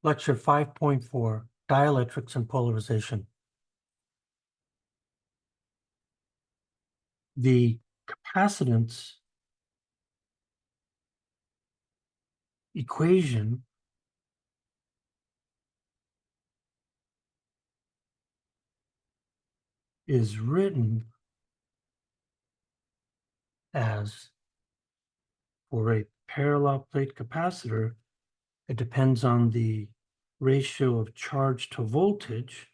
Lecture 5.4, Dielectrics and Polarization. The capacitance equation is written as, for a parallel plate capacitor, it depends on the ratio of charge to voltage.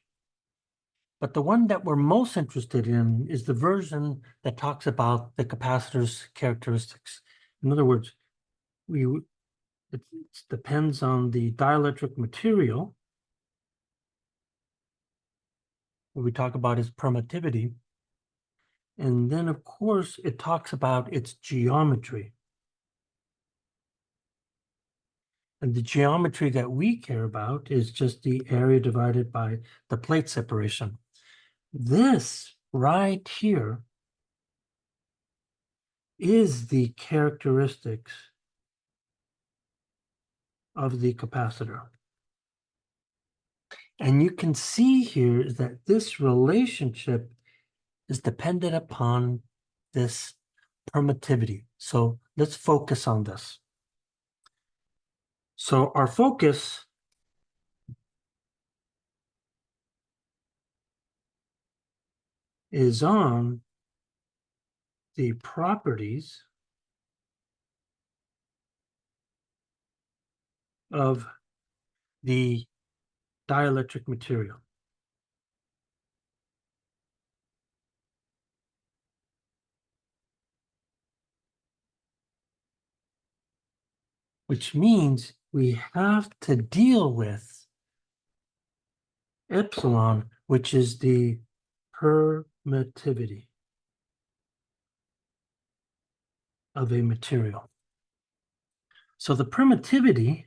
But the one that we're most interested in is the version that talks about the capacitor's characteristics. In other words, it depends on the dielectric material. What we talk about is permittivity. And then, of course, it talks about its geometry. And the geometry that we care about is just the area divided by the plate separation. This right here is the characteristics of the capacitor. And you can see here that this relationship is dependent upon this permittivity. So let's focus on this. So our focus is on the properties of the dielectric material. Which means we have to deal with epsilon, which is the permittivity of a material. So the permittivity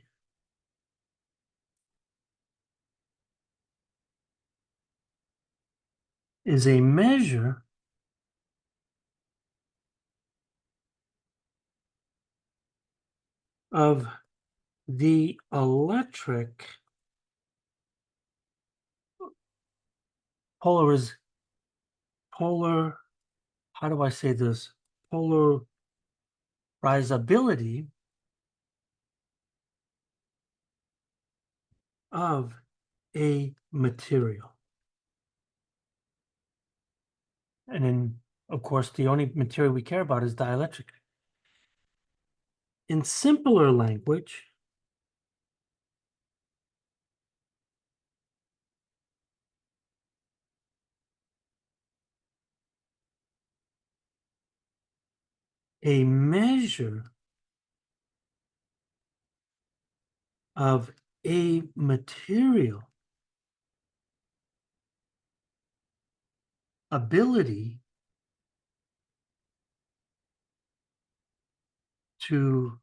is a measure of the electric how do I say this? Polarizability of a material. And then, of course, the only material we care about is dielectric. In simpler language, a measure of a material ability to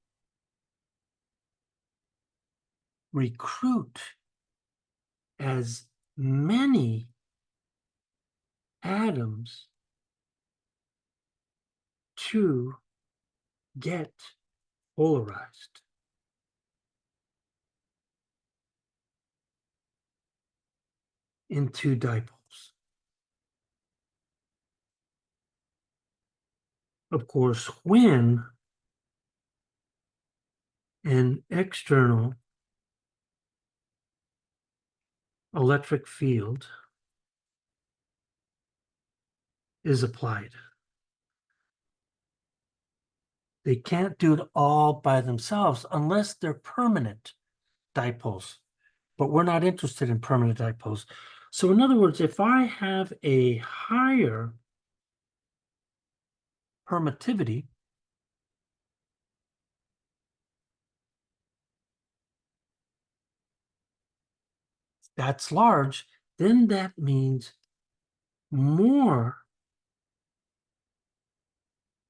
recruit as many atoms to get polarized. Into dipoles. Of course, when an external electric field is applied, they can't do it all by themselves unless they're permanent dipoles. But we're not interested in permanent dipoles. So in other words, if I have a higher permittivity, that's large, then that means more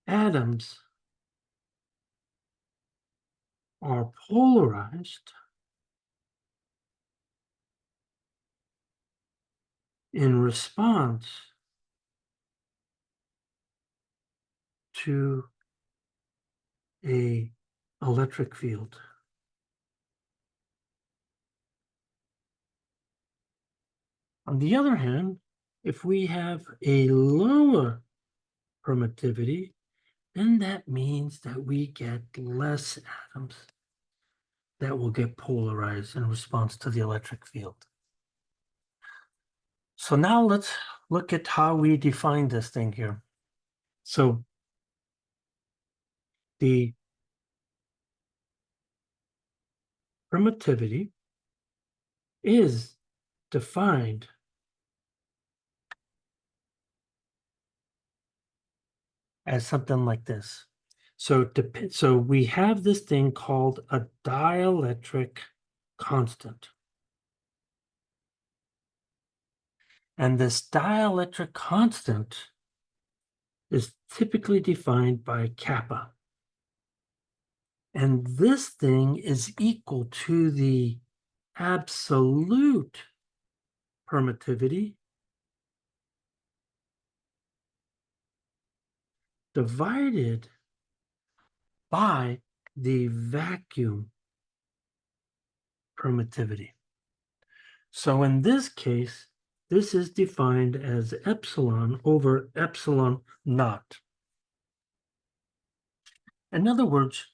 atoms are polarized in response to a electric field. On the other hand, if we have a lower permittivity, then that means that we get less atoms that will get polarized in response to the electric field. So now let's look at how we define this thing here. So the permittivity is defined as something like this. So we have this thing called a dielectric constant. And this dielectric constant is typically defined by kappa. And this thing is equal to the absolute permittivity divided by the vacuum permittivity. So in this case, this is defined as epsilon over epsilon naught. In other words,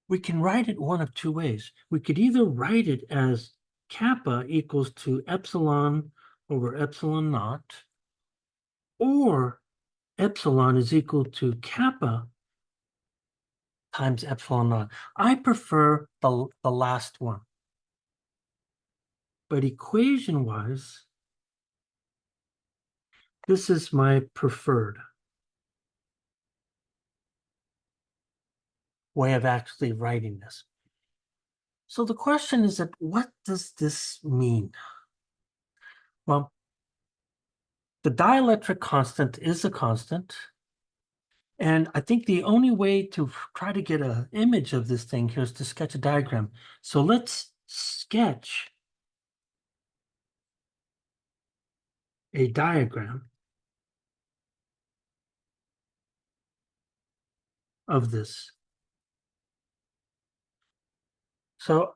we can write it one of two ways. We could either write it as kappa equals to epsilon over epsilon naught, or epsilon is equal to kappa times epsilon naught. I prefer the last one. But equation-wise, this is my preferred way of actually writing this. So the question is that what does this mean? Well, the dielectric constant is a constant. And I think the only way to try to get an image of this thing here is to sketch a diagram. So let's sketch a diagram of this. So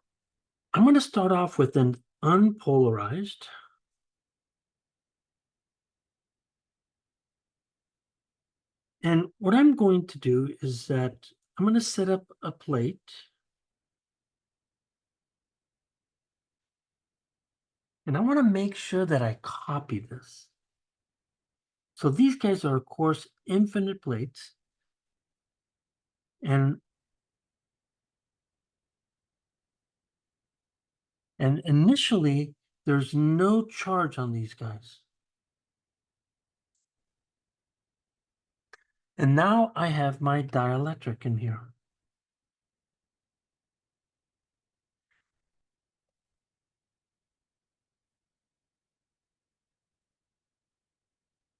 I'm going to start off with an unpolarized. And what I'm going to do is that I'm going to set up a plate. And I want to make sure that I copy this. So these guys are, of course, infinite plates. And initially, there's no charge on these guys. And now I have my dielectric in here.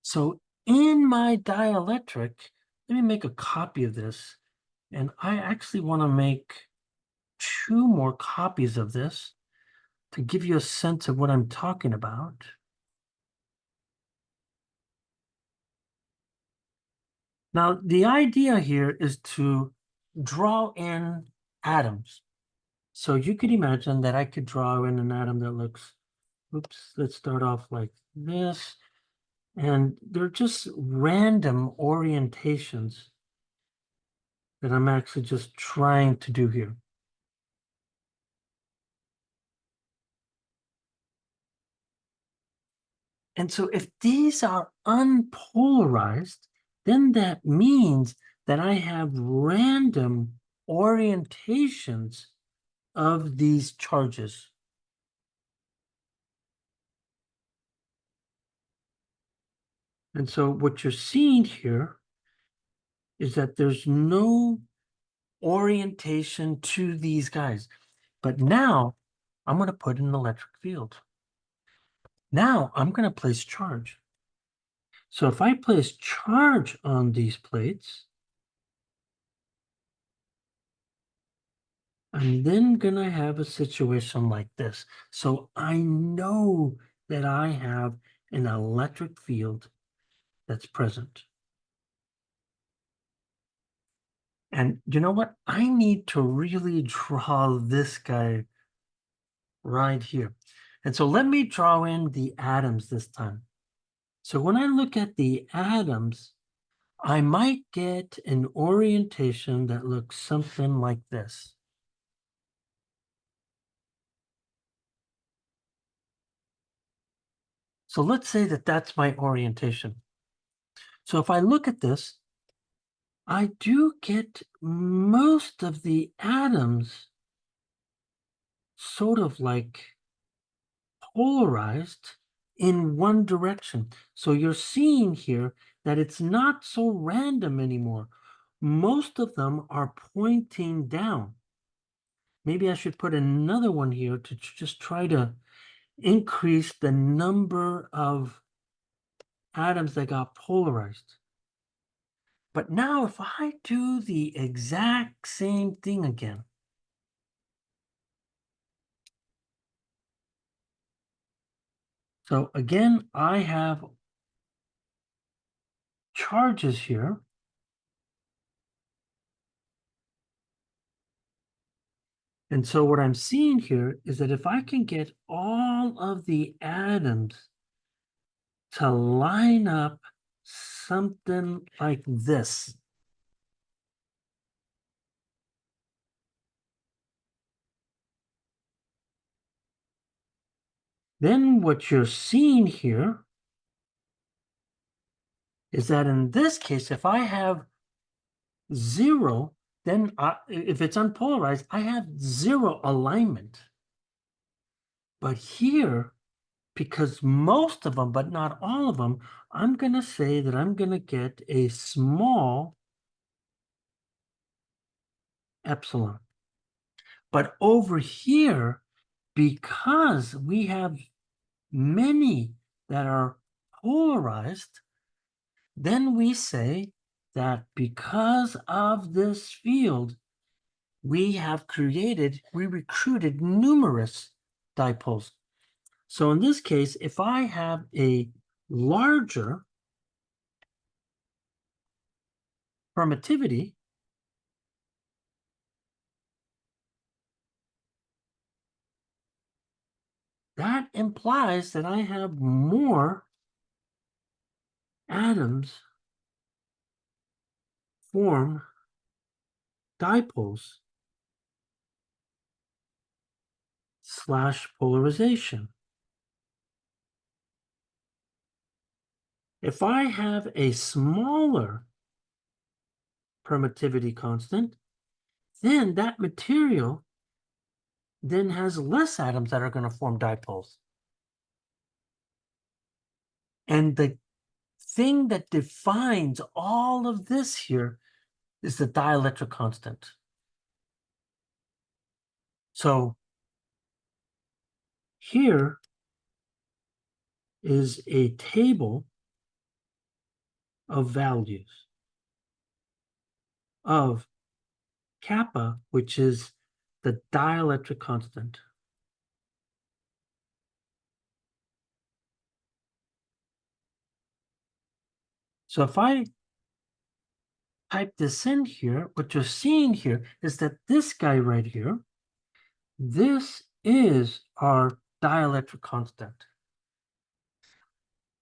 So in my dielectric, let me make a copy of this. And I actually want to make 2 more copies of this to give you a sense of what I'm talking about. Now, the idea here is to draw in atoms. So you could imagine that I could draw in an atom that looks, oops, let's start off like this. And they're just random orientations that I'm actually just trying to do here. And so if these are unpolarized, then that means that I have random orientations of these charges. And so what you're seeing here is that there's no orientation to these guys. But now I'm going to put an electric field. Now I'm going to place charge. So if I place charge on these plates, I'm then going to have a situation like this. So I know that I have an electric field that's present. And you know what? I need to really draw this guy right here. And so let me draw in the atoms this time. So when I look at the atoms, I might get an orientation that looks something like this. So let's say that that's my orientation. So if I look at this, I do get most of the atoms sort of like polarized in one direction. So you're seeing here that it's not so random anymore. Most of them are pointing down. Maybe I should put another one here to just try to increase the number of atoms that got polarized. But now if I do the exact same thing again, so again, I have charges here. And so what I'm seeing here is that if I can get all of the atoms to line up something like this, then what you're seeing here is that in this case, if I have 0, then if it's unpolarized, I have 0 alignment. But here, because most of them, but not all of them, I'm going to say that I'm going to get a small epsilon. But over here, because we have many that are polarized, then we say that because of this field, we recruited numerous dipoles. So in this case, if I have a larger permittivity, that implies that I have more atoms form dipoles / polarization. If I have a smaller permittivity constant, then that material then has less atoms that are going to form dipoles. And the thing that defines all of this here is the dielectric constant. So here is a table of values of kappa, which is the dielectric constant. So if I type this in here, what you're seeing here is that this guy right here, this is our dielectric constant.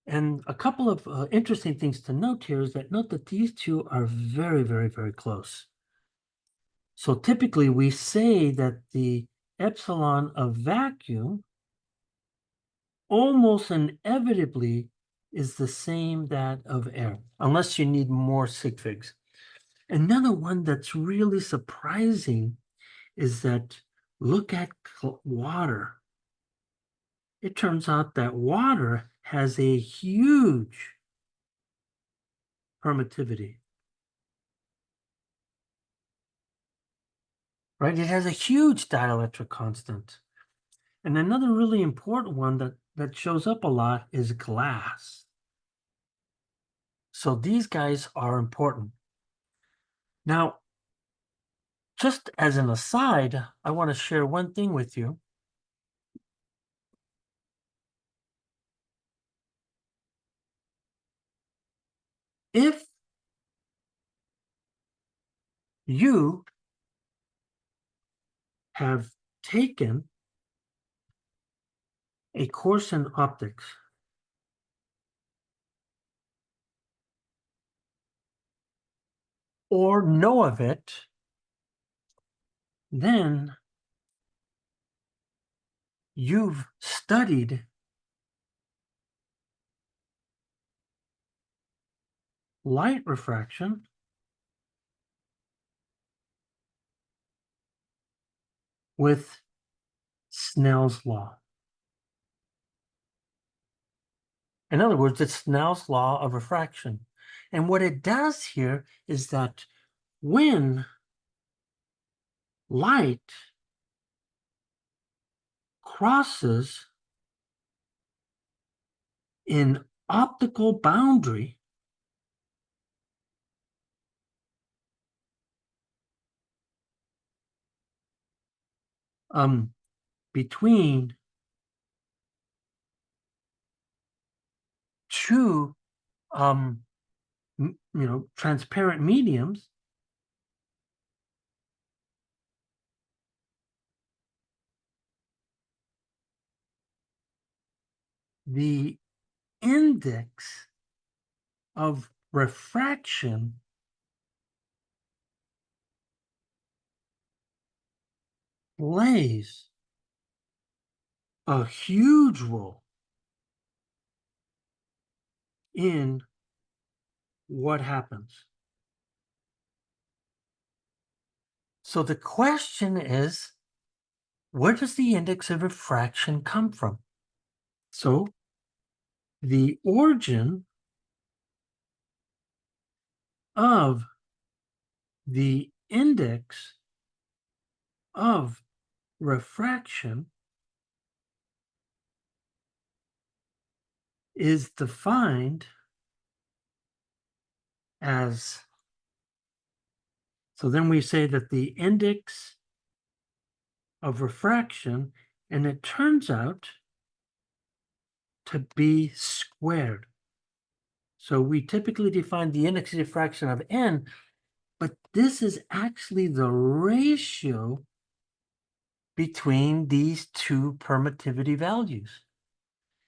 And a couple of interesting things to note here is that note that these two are very, very, very close. So typically we say that the epsilon of vacuum almost inevitably is the same that of air, unless you need more sig figs. Another one that's really surprising is that look at water. It turns out that water has a huge permittivity, right? It has a huge dielectric constant. And another really important one that shows up a lot is glass. So these guys are important. Now, just as an aside, I want to share one thing with you. If you have taken a course in optics, or know of it, then you've studied light refraction with Snell's law. In other words, it's Snell's law of refraction. And what it does here is that when light crosses an optical boundary, between two transparent mediums, the index of refraction plays a huge role in what happens. So the question is, where does the index of refraction come from? So the origin of the index of refraction is defined as, so then we say that the index of refraction, and it turns out to be squared. So we typically define the index of refraction of n, but this is actually the ratio between these two permittivity values.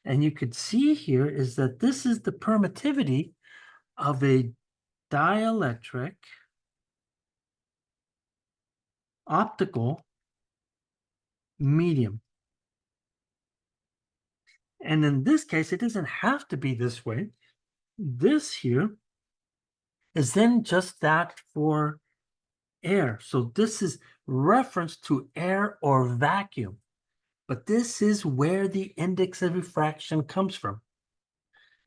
And you could see here is that this is the permittivity of a dielectric optical medium. And in this case, it doesn't have to be this way. This here is then just that for air. So this is reference to air or vacuum. But this is where the index of refraction comes from.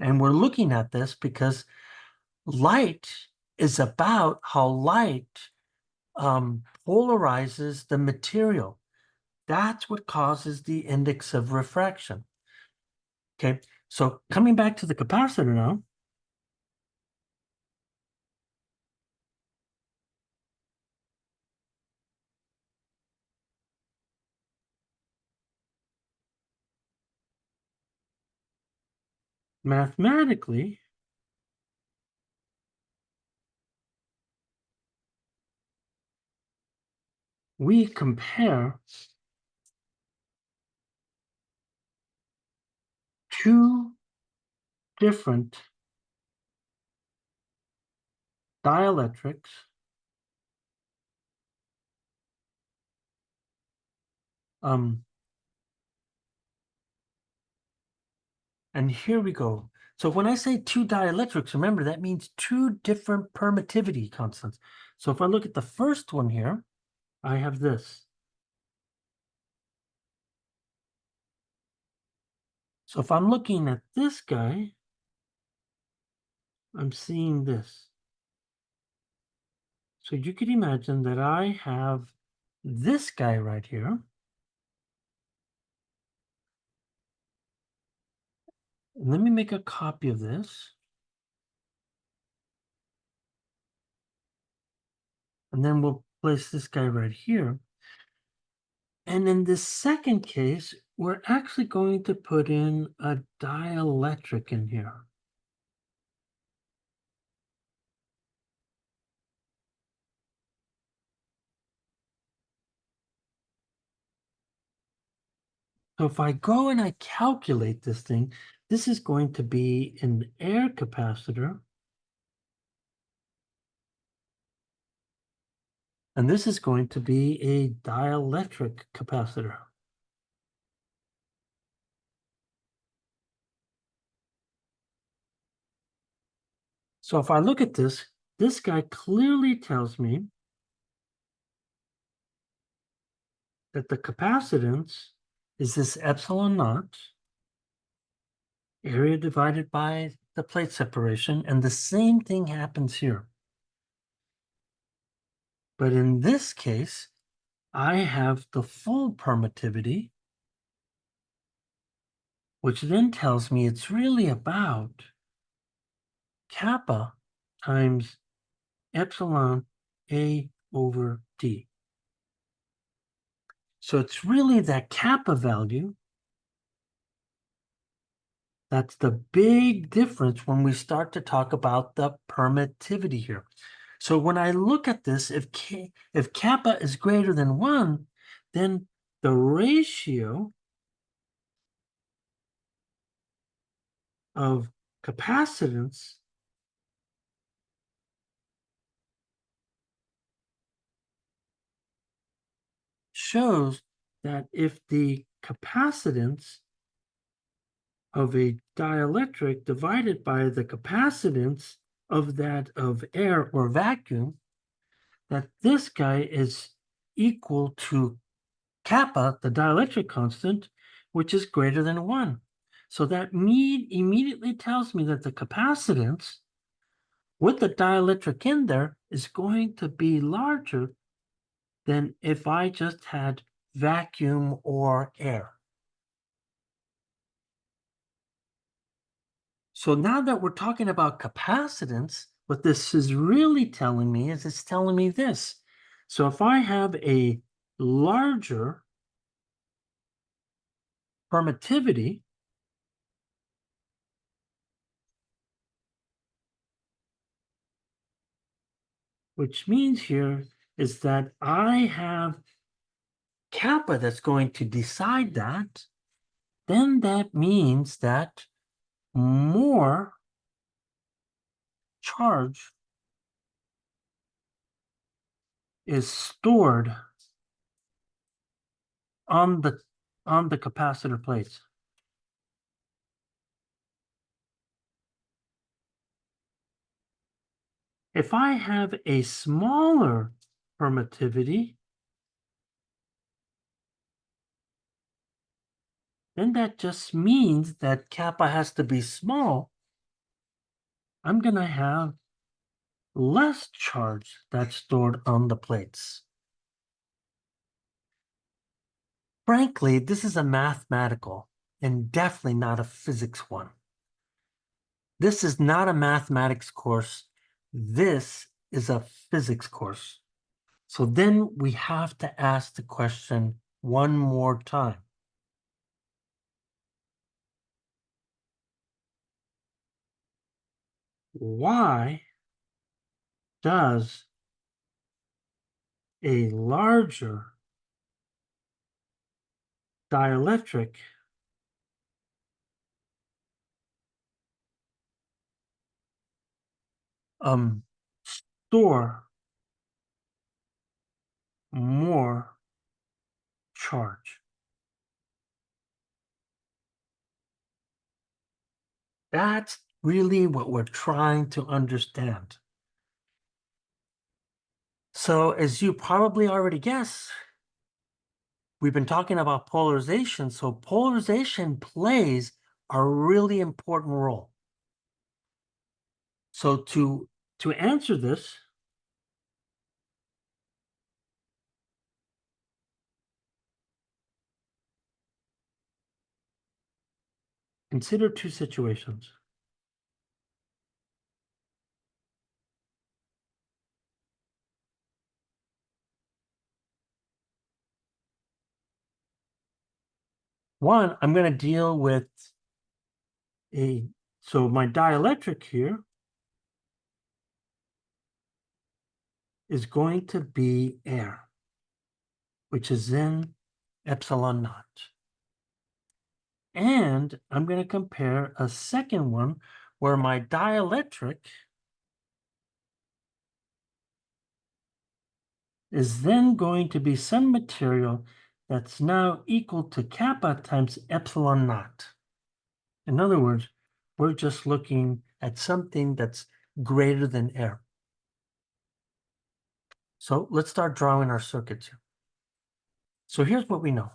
And we're looking at this because light is about how light polarizes the material. That's what causes the index of refraction. Okay, so coming back to the capacitor now. Mathematically, we compare two different dielectrics and here we go. So when I say two dielectrics, remember that means two different permittivity constants. So if I look at the first one here, I have this. So if I'm looking at this guy, I'm seeing this. So you could imagine that I have this guy right here. Let me make a copy of this. And then we'll place this guy right here. And in this second case, we're actually going to put in a dielectric in here. So if I go and I calculate this thing, this is going to be an air capacitor. And this is going to be a dielectric capacitor. So if I look at this, this guy clearly tells me that the capacitance is this epsilon naught, area divided by the plate separation, and the same thing happens here. But in this case, I have the full permittivity, which then tells me it's really about kappa times epsilon A over D. So it's really that kappa value that's the big difference when we start to talk about the permittivity here. So when I look at this, if kappa is greater than 1, then the ratio of capacitance shows that if the capacitance of a dielectric divided by the capacitance of that of air or vacuum, that this guy is equal to kappa, the dielectric constant, which is greater than 1. So that immediately tells me that the capacitance with the dielectric in there is going to be larger than if I just had vacuum or air. So now that we're talking about capacitance, what this is really telling me is it's telling me this. So if I have a larger permittivity, which means here is that I have kappa that's going to decide that, then that means that more charge is stored on the capacitor plates. If I have a smaller permittivity, then that just means that kappa has to be small. I'm going to have less charge that's stored on the plates. Frankly, this is a mathematical and definitely not a physics one. This is not a mathematics course. This is a physics course. So then we have to ask the question one more time. Why does a larger dielectric store more charge? That's really what we're trying to understand. So as you probably already guessed, we've been talking about polarization. So polarization plays a really important role. So to answer this, consider two situations. One, I'm going to deal with so my dielectric here is going to be air, which is in epsilon naught. And I'm going to compare a second one where my dielectric is then going to be some material that's now equal to kappa times epsilon naught. In other words, we're just looking at something that's greater than air. So let's start drawing our circuits here. So here's what we know.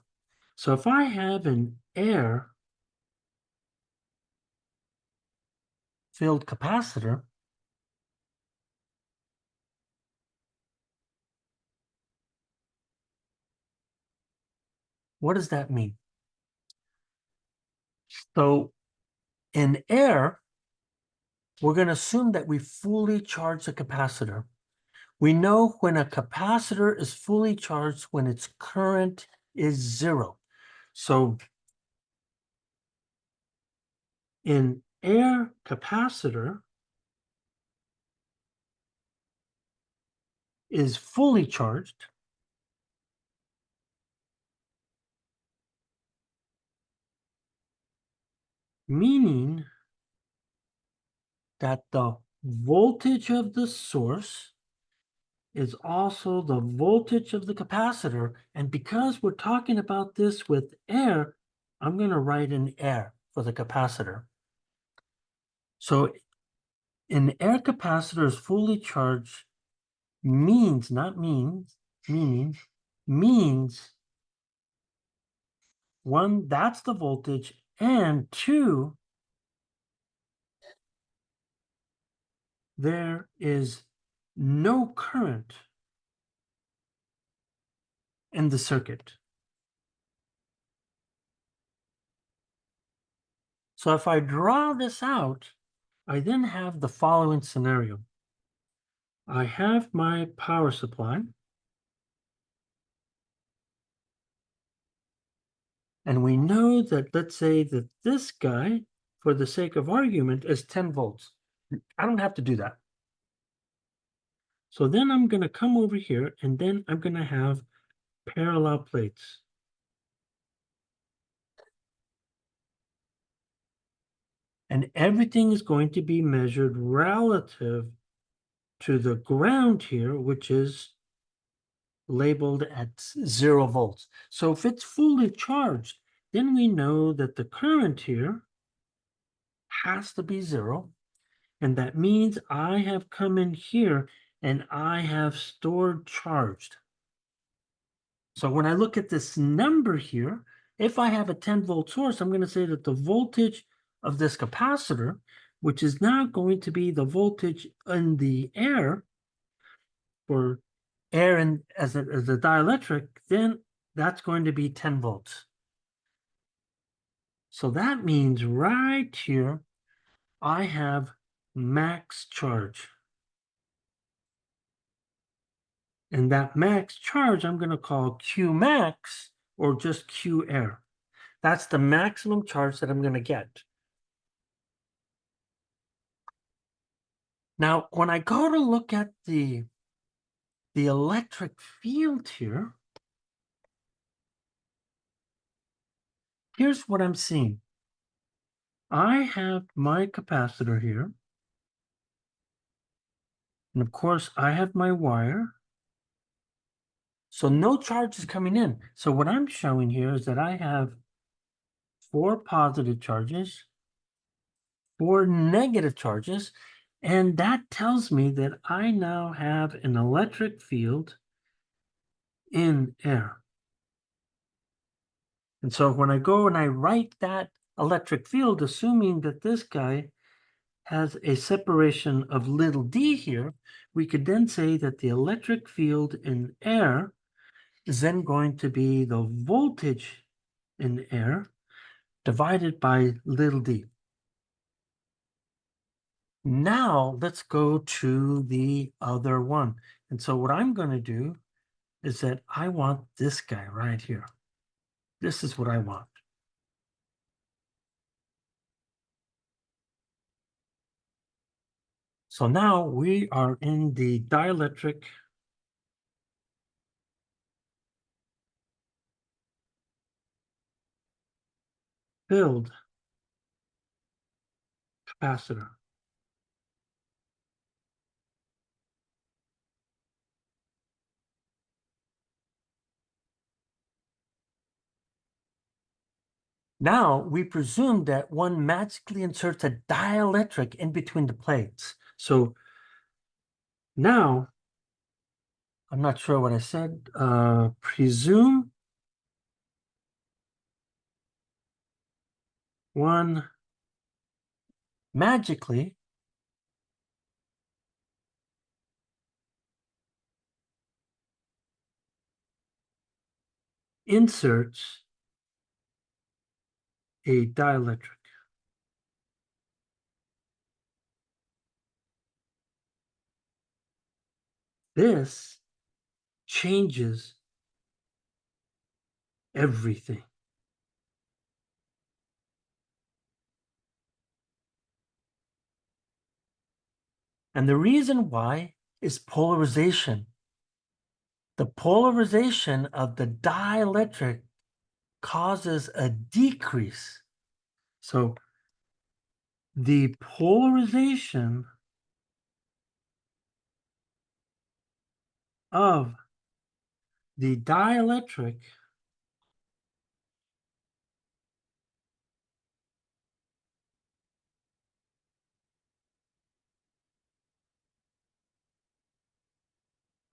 So if I have an air-filled capacitor, what does that mean? So in air, we're going to assume that we fully charge the capacitor. We know when a capacitor is fully charged when its current is 0. So in air capacitor is fully charged, meaning that the voltage of the source is also the voltage of the capacitor. And because we're talking about this with air, I'm going to write in air for the capacitor. So an air capacitor is fully charged means, not means, means one, that's the voltage, and two, there is no current in the circuit. So if I draw this out, I then have the following scenario. I have my power supply, and we know that, let's say that this guy, for the sake of argument, is 10 volts. I don't have to do that. So then I'm going to come over here, and then I'm going to have parallel plates. And everything is going to be measured relative to the ground here, which is labeled at 0 volts. So if it's fully charged, then we know that the current here has to be 0. And that means I have come in here and I have stored charged. So when I look at this number here, if I have a 10-volt source, I'm going to say that the voltage of this capacitor, which is now going to be the voltage in the air, for air and as a dielectric, then that's going to be 10 volts. So that means right here, I have max charge. And that max charge, I'm going to call Q max or just Q air. That's the maximum charge that I'm going to get. Now, when I go to look at the electric field here, here's what I'm seeing. I have my capacitor here. And of course, I have my wire. So no charge is coming in. So what I'm showing here is that I have 4 positive charges, 4 negative charges, and that tells me that I now have an electric field in air. And so when I go and I write that electric field, assuming that this guy has a separation of little d here, we could then say that the electric field in air is then going to be the voltage in air divided by little d. Now let's go to the other one. And so what I'm going to do is that I want this guy right here. This is what I want. So now we are in the dielectric filled capacitor. Now, we presume that one magically inserts a dielectric in between the plates. So now, I'm not sure what I said. Presume one magically inserts a dielectric. This changes everything. And the reason why is polarization. The polarization of the dielectric causes a decrease. So the polarization of the dielectric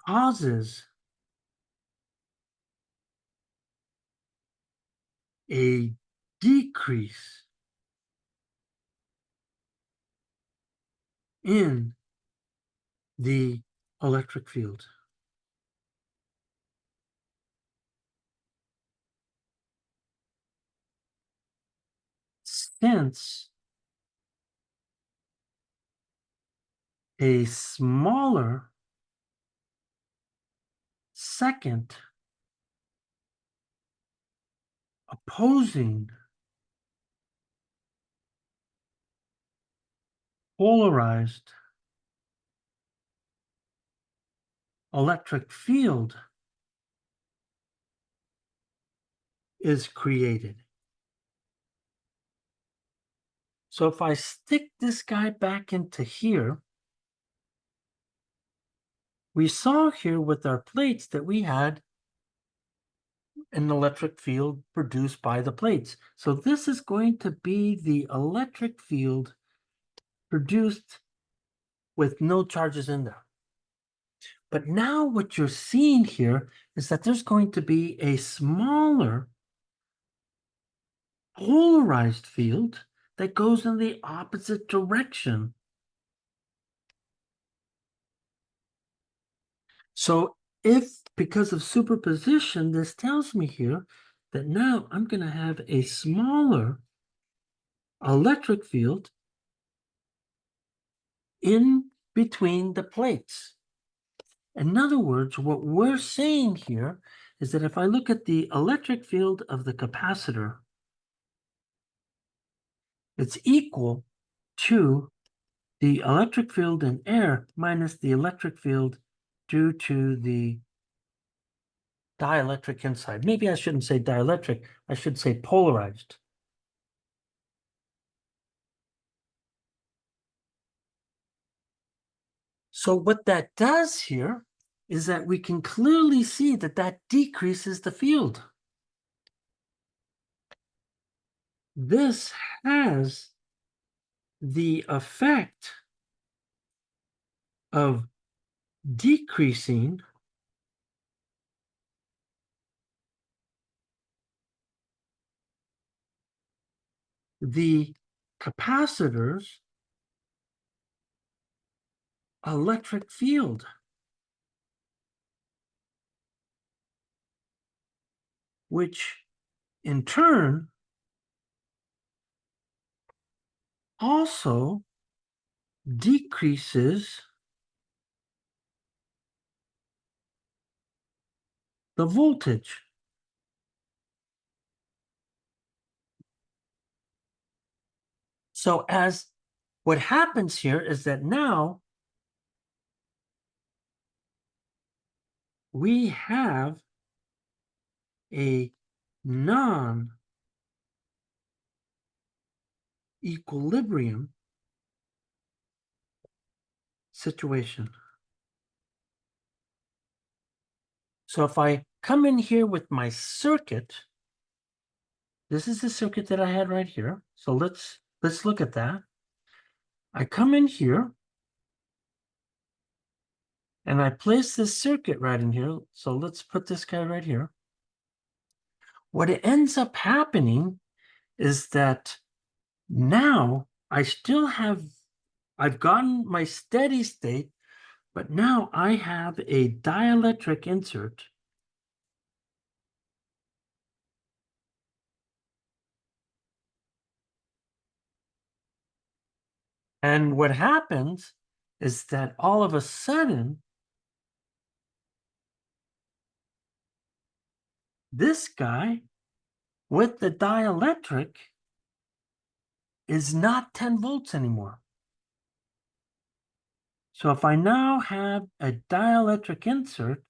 causes a decrease in the electric field. Since a smaller second opposing polarized electric field is created. So if I stick this guy back into here, we saw here with our plates that we had an electric field produced by the plates. So this is going to be the electric field produced with no charges in there. But now what you're seeing here is that there's going to be a smaller polarized field that goes in the opposite direction. So if, because of superposition, this tells me here that now I'm going to have a smaller electric field in between the plates. In other words, what we're saying here is that if I look at the electric field of the capacitor, it's equal to the electric field in air minus the electric field due to the dielectric inside. Maybe I shouldn't say dielectric, I should say polarized. So what that does here is that we can clearly see that that decreases the field. This has the effect of decreasing the capacitor's electric field, which in turn also decreases the voltage. So as what happens here is that now we have a non equilibrium situation. So if I come in here with my circuit, this is the circuit that I had right here. So let's look at that. I come in here and I place this circuit right in here. So let's put this guy right here. What ends up happening is that now I've gotten my steady state, but now I have a dielectric insert. And what happens is that all of a sudden, this guy with the dielectric is not 10 volts anymore. So if I now have a dielectric insert,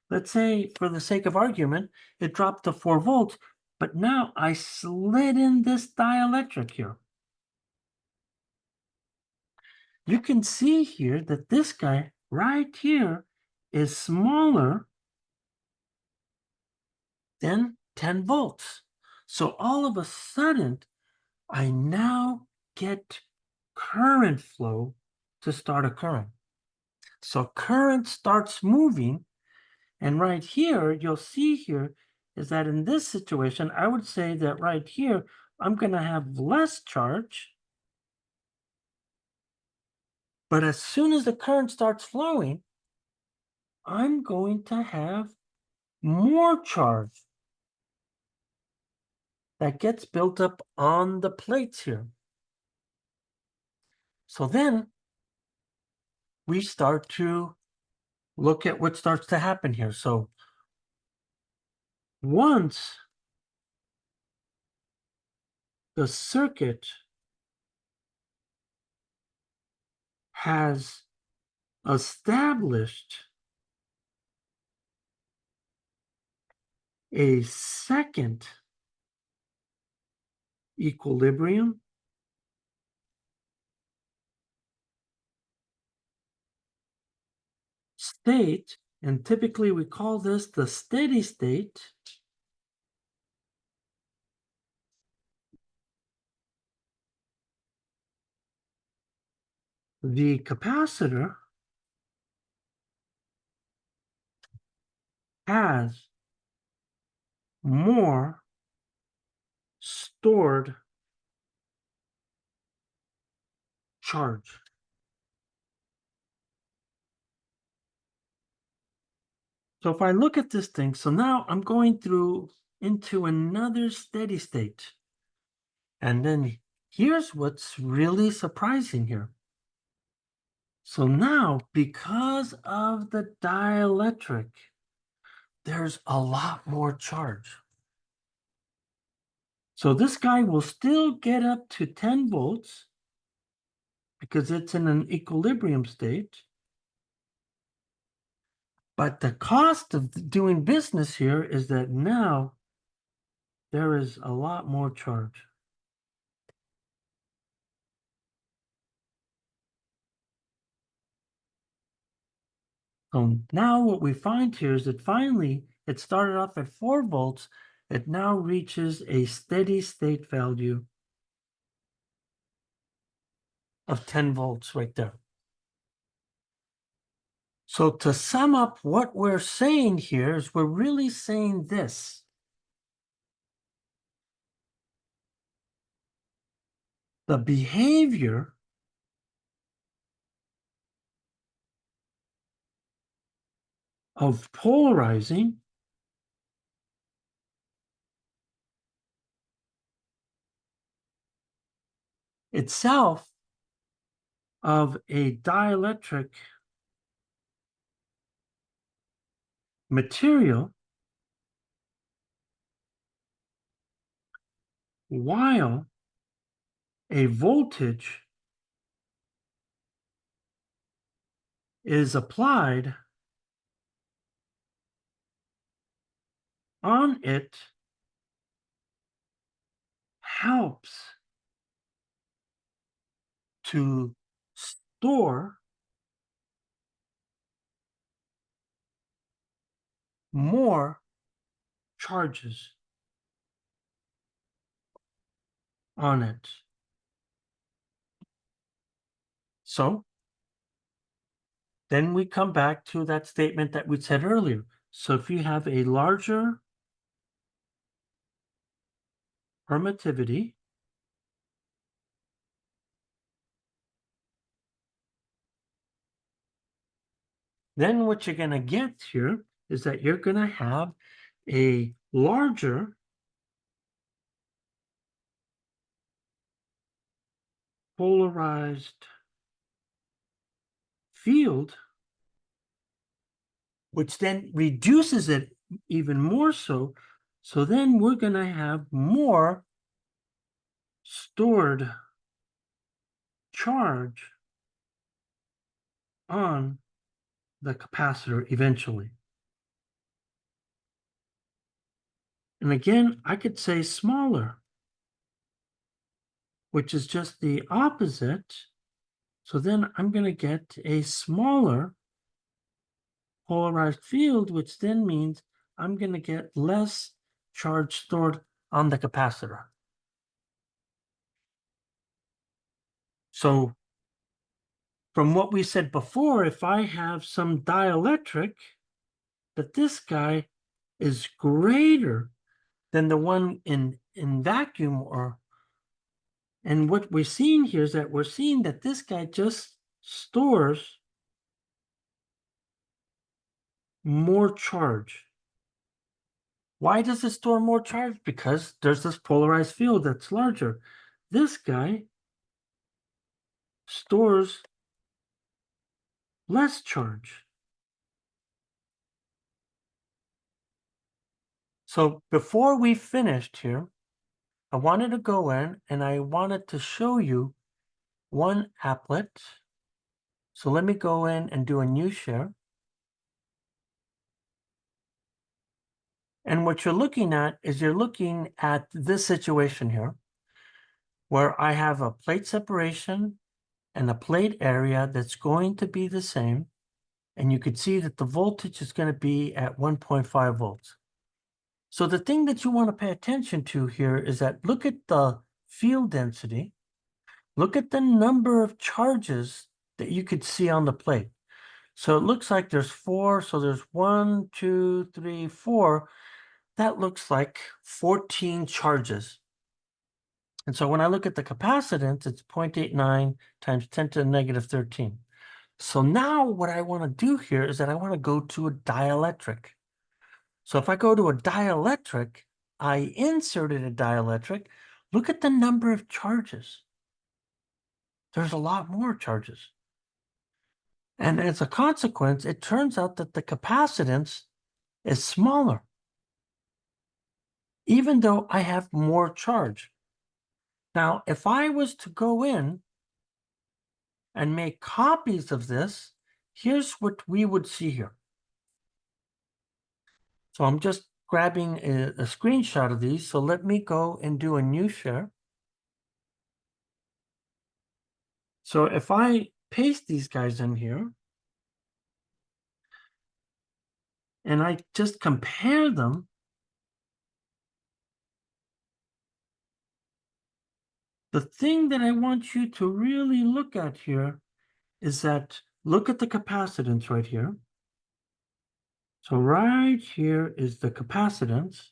let's say for the sake of argument, it dropped to 4 volts, but now I slid in this dielectric here. You can see here that this guy right here is smaller than 10 volts. So all of a sudden, I now get current flow to start occurring. So current starts moving, and right here, you'll see here is that in this situation, I would say that right here, I'm going to have less charge. But as soon as the current starts flowing, I'm going to have more charge that gets built up on the plates here. So then we start to look at what starts to happen here. So once the circuit has established a second equilibrium, state, and typically we call this the steady state, the capacitor has more stored charge. So if I look at this thing, so now I'm going through into another steady state. And then here's what's really surprising here. So now, because of the dielectric, there's a lot more charge. So this guy will still get up to 10 volts because it's in an equilibrium state. But the cost of doing business here is that now there is a lot more charge. So now what we find here is that finally it started off at 4 volts. It now reaches a steady state value of 10 volts right there. So to sum up what we're saying here is we're really saying this. The behavior of polarizing itself of a dielectric material while a voltage is applied on it helps to store more charges on it. So then we come back to that statement that we said earlier. So if you have a larger permittivity, then what you're going to get here is that you're going to have a larger polarized field, which then reduces it even more so. So then we're going to have more stored charge on the capacitor eventually. And again, I could say smaller, which is just the opposite. So then I'm going to get a smaller polarized field, which then means I'm going to get less charge stored on the capacitor. So from what we said before, if I have some dielectric, that this guy is greater than the one in vacuum, and what we're seeing here is that we're seeing that this guy just stores more charge. Why does it store more charge? Because there's this polarized field that's larger. This guy stores less charge. So before we finished here, I wanted to go in and I wanted to show you one applet. So let me go in and do a new share. And what you're looking at is you're looking at this situation here, where I have a plate separation and a plate area that's going to be the same. And you could see that the voltage is going to be at 1.5 volts. So the thing that you want to pay attention to here is that look at the field density, look at the number of charges that you could see on the plate. So it looks like there's 4, so there's 1, 2, 3, 4. That looks like 14 charges. And so when I look at the capacitance, it's 0.89 times 10 to the negative 13. So now what I want to do here is that I want to go to a dielectric. So if I go to a dielectric, I inserted a dielectric. Look at the number of charges. There's a lot more charges. And as a consequence, it turns out that the capacitance is smaller, even though I have more charge. Now, if I was to go in and make copies of this, here's what we would see here. So I'm just grabbing a screenshot of these. So let me go and do a new share. So if I paste these guys in here, and I just compare them, the thing that I want you to really look at here is that look at the capacitance right here. So right here is the capacitance.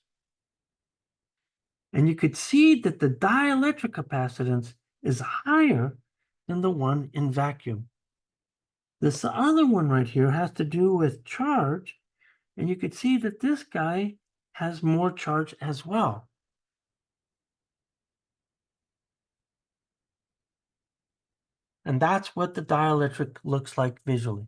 And you could see that the dielectric capacitance is higher than the one in vacuum. This other one right here has to do with charge. And you could see that this guy has more charge as well. And that's what the dielectric looks like visually.